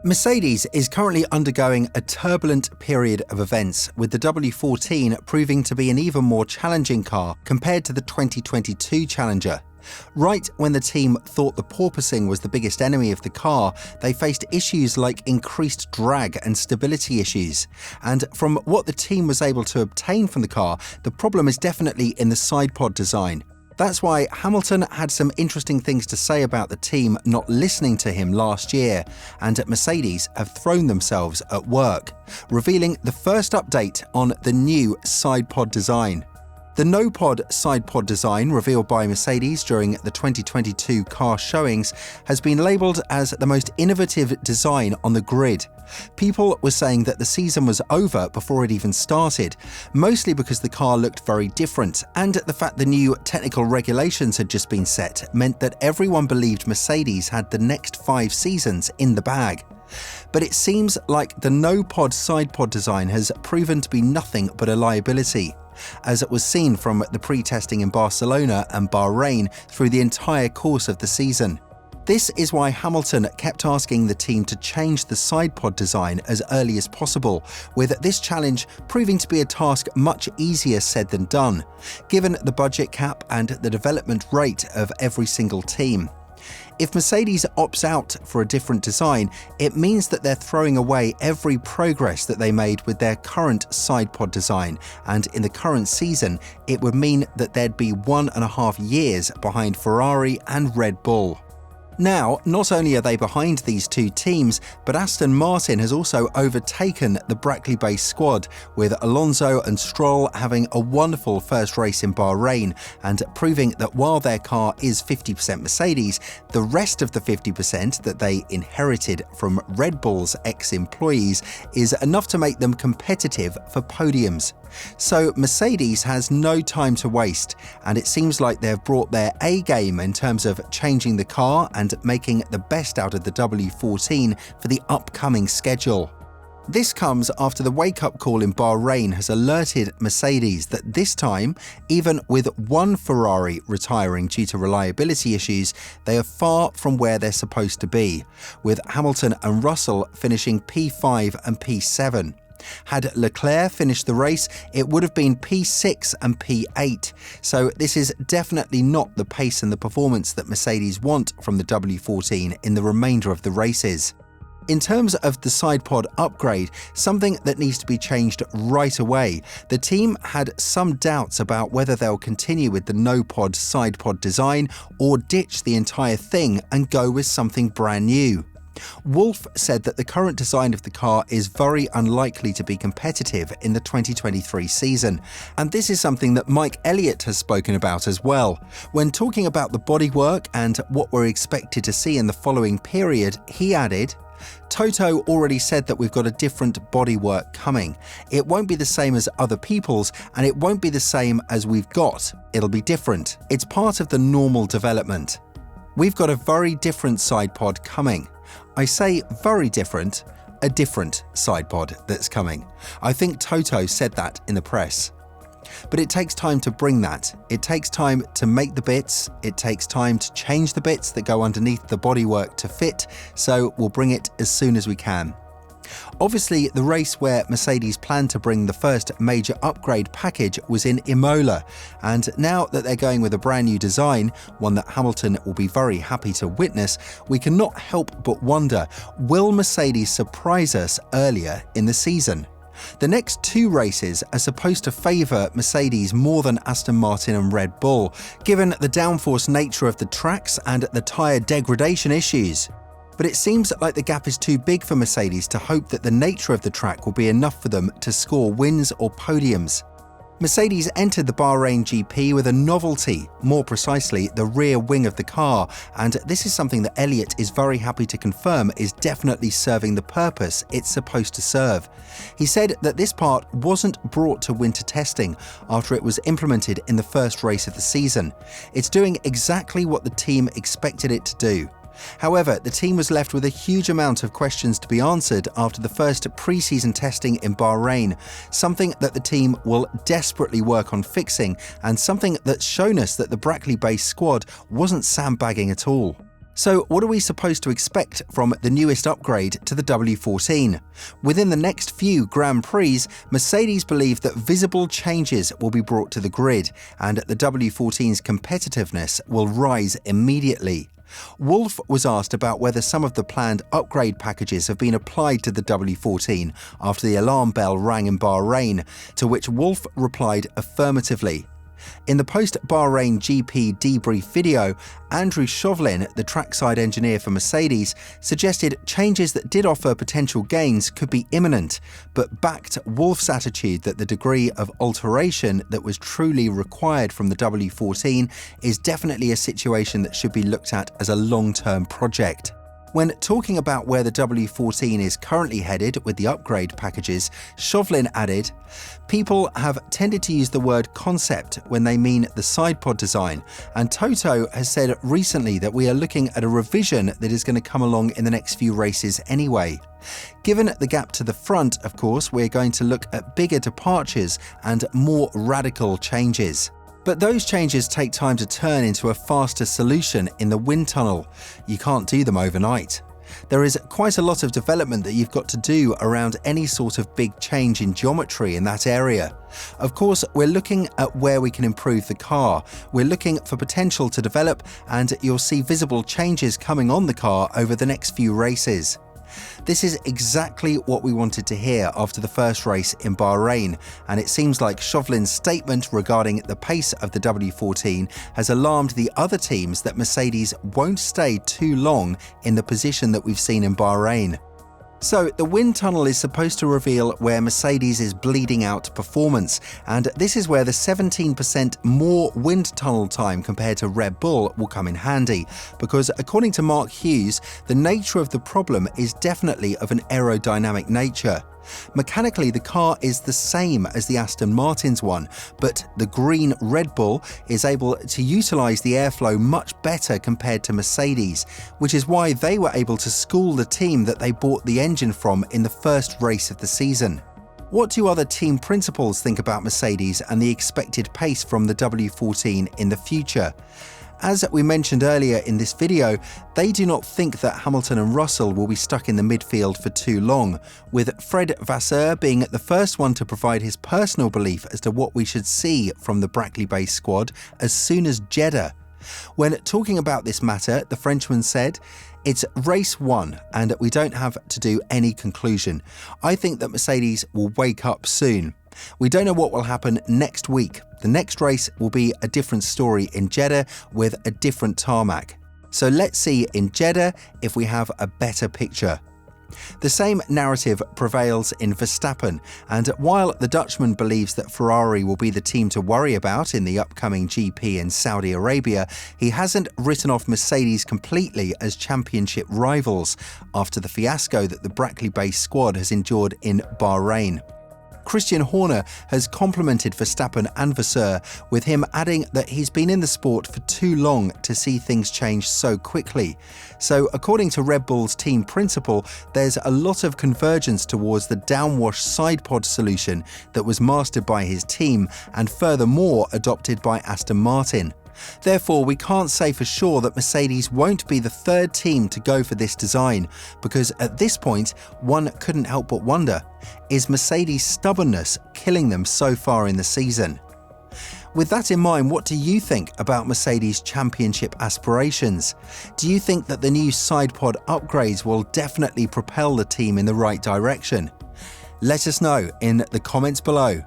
Mercedes is currently undergoing a turbulent period of events, with the W14 proving to be an even more challenging car compared to the 2022 Challenger. Right when the team thought the porpoising was the biggest enemy of the car, they faced issues like increased drag and stability issues. And from what the team was able to obtain from the car, the problem is definitely in the sidepod design. That's why Hamilton had some interesting things to say about the team not listening to him last year, and Mercedes have thrown themselves at work, revealing the first update on the new sidepod design. The no-pod sidepod design revealed by Mercedes during the 2022 car showings has been labelled as the most innovative design on the grid. People were saying that the season was over before it even started, mostly because the car looked very different, and the fact the new technical regulations had just been set meant that everyone believed Mercedes had the next 5 seasons in the bag. But it seems like the no-pod sidepod design has proven to be nothing but a liability, as it was seen from the pre-testing in Barcelona and Bahrain through the entire course of the season. This is why Hamilton kept asking the team to change the sidepod design as early as possible, with this challenge proving to be a task much easier said than done, given the budget cap and the development rate of every single team. If Mercedes opts out for a different design, it means that they're throwing away every progress that they made with their current sidepod design, and in the current season, it would mean that they'd be 1.5 years behind Ferrari and Red Bull. Now, not only are they behind these two teams, but Aston Martin has also overtaken the Brackley-based squad, with Alonso and Stroll having a wonderful first race in Bahrain, and proving that while their car is 50% Mercedes, the rest of the 50% that they inherited from Red Bull's ex-employees is enough to make them competitive for podiums. So Mercedes has no time to waste, and it seems like they've brought their A game in terms of changing the car and making the best out of the W14 for the upcoming schedule. This comes after the wake-up call in Bahrain has alerted Mercedes that this time, even with one Ferrari retiring due to reliability issues, they are far from where they're supposed to be, with Hamilton and Russell finishing P5 and P7. Had Leclerc finished the race, it would have been P6 and P8, so this is definitely not the pace and the performance that Mercedes want from the W14 in the remainder of the races. In terms of the sidepod upgrade, something that needs to be changed right away, the team had some doubts about whether they'll continue with the no-pod sidepod design or ditch the entire thing and go with something brand new. Wolff said that the current design of the car is very unlikely to be competitive in the 2023 season, and this is something that Mike Elliott has spoken about as well. When talking about the bodywork and what we're expected to see in the following period, he added, "Toto already said that we've got a different bodywork coming. It won't be the same as other people's, and it won't be the same as we've got. It'll be different. It's part of the normal development. We've got a very different sidepod coming. I say very different, a different sidepod that's coming. I think Toto said that in the press. But it takes time to bring that. It takes time to make the bits. It takes time to change the bits that go underneath the bodywork to fit, so we'll bring it as soon as we can." Obviously, the race where Mercedes planned to bring the first major upgrade package was in Imola, and now that they're going with a brand new design, one that Hamilton will be very happy to witness, we cannot help but wonder, will Mercedes surprise us earlier in the season? The next 2 races are supposed to favour Mercedes more than Aston Martin and Red Bull, given the downforce nature of the tracks and the tyre degradation issues. But it seems like the gap is too big for Mercedes to hope that the nature of the track will be enough for them to score wins or podiums. Mercedes entered the Bahrain GP with a novelty, more precisely the rear wing of the car, and this is something that Elliott is very happy to confirm is definitely serving the purpose it's supposed to serve. He said that this part wasn't brought to winter testing after it was implemented in the first race of the season. It's doing exactly what the team expected it to do. However, the team was left with a huge amount of questions to be answered after the first pre-season testing in Bahrain, something that the team will desperately work on fixing, and something that's shown us that the Brackley-based squad wasn't sandbagging at all. So what are we supposed to expect from the newest upgrade to the W14? Within the next few Grand Prix, Mercedes believe that visible changes will be brought to the grid, and the W14's competitiveness will rise immediately. Wolff was asked about whether some of the planned upgrade packages have been applied to the W14 after the alarm bell rang in Bahrain, to which Wolff replied affirmatively. In the post-Bahrain GP debrief video, Andrew Chauvelin, the trackside engineer for Mercedes, suggested changes that did offer potential gains could be imminent, but backed Wolff's attitude that the degree of alteration that was truly required from the W14 is definitely a situation that should be looked at as a long-term project. When talking about where the W14 is currently headed with the upgrade packages, Chauvelin added, "People have tended to use the word concept when they mean the sidepod design, and Toto has said recently that we are looking at a revision that is going to come along in the next few races anyway. Given the gap to the front, of course, we're going to look at bigger departures and more radical changes. But those changes take time to turn into a faster solution in the wind tunnel. You can't do them overnight. There is quite a lot of development that you've got to do around any sort of big change in geometry in that area. Of course, we're looking at where we can improve the car. We're looking for potential to develop, and you'll see visible changes coming on the car over the next few races." This is exactly what we wanted to hear after the first race in Bahrain, and it seems like Chauvelin's statement regarding the pace of the W14 has alarmed the other teams that Mercedes won't stay too long in the position that we've seen in Bahrain. So the wind tunnel is supposed to reveal where Mercedes is bleeding out performance, and this is where the 17% more wind tunnel time compared to Red Bull will come in handy, because according to Mark Hughes, the nature of the problem is definitely of an aerodynamic nature. Mechanically, the car is the same as the Aston Martin's one, but the green Red Bull is able to utilise the airflow much better compared to Mercedes, which is why they were able to school the team that they bought the engine from in the first race of the season. What do other team principals think about Mercedes and the expected pace from the W14 in the future? As we mentioned earlier in this video, they do not think that Hamilton and Russell will be stuck in the midfield for too long, with Fred Vasseur being the first one to provide his personal belief as to what we should see from the Brackley-based squad as soon as Jeddah. When talking about this matter, the Frenchman said, "It's race one and we don't have to do any conclusion. I think that Mercedes will wake up soon. We don't know what will happen next week. The next race will be a different story in Jeddah with a different tarmac. So let's see in Jeddah if we have a better picture." The same narrative prevails in Verstappen, and while the Dutchman believes that Ferrari will be the team to worry about in the upcoming GP in Saudi Arabia, he hasn't written off Mercedes completely as championship rivals after the fiasco that the Brackley-based squad has endured in Bahrain. Christian Horner has complimented Verstappen and Vasseur, with him adding that he's been in the sport for too long to see things change so quickly. So according to Red Bull's team principal, there's a lot of convergence towards the downwash sidepod solution that was mastered by his team and furthermore adopted by Aston Martin. Therefore, we can't say for sure that Mercedes won't be the third team to go for this design, because at this point, one couldn't help but wonder, is Mercedes' stubbornness killing them so far in the season? With that in mind, what do you think about Mercedes' championship aspirations? Do you think that the new sidepod upgrades will definitely propel the team in the right direction? Let us know in the comments below.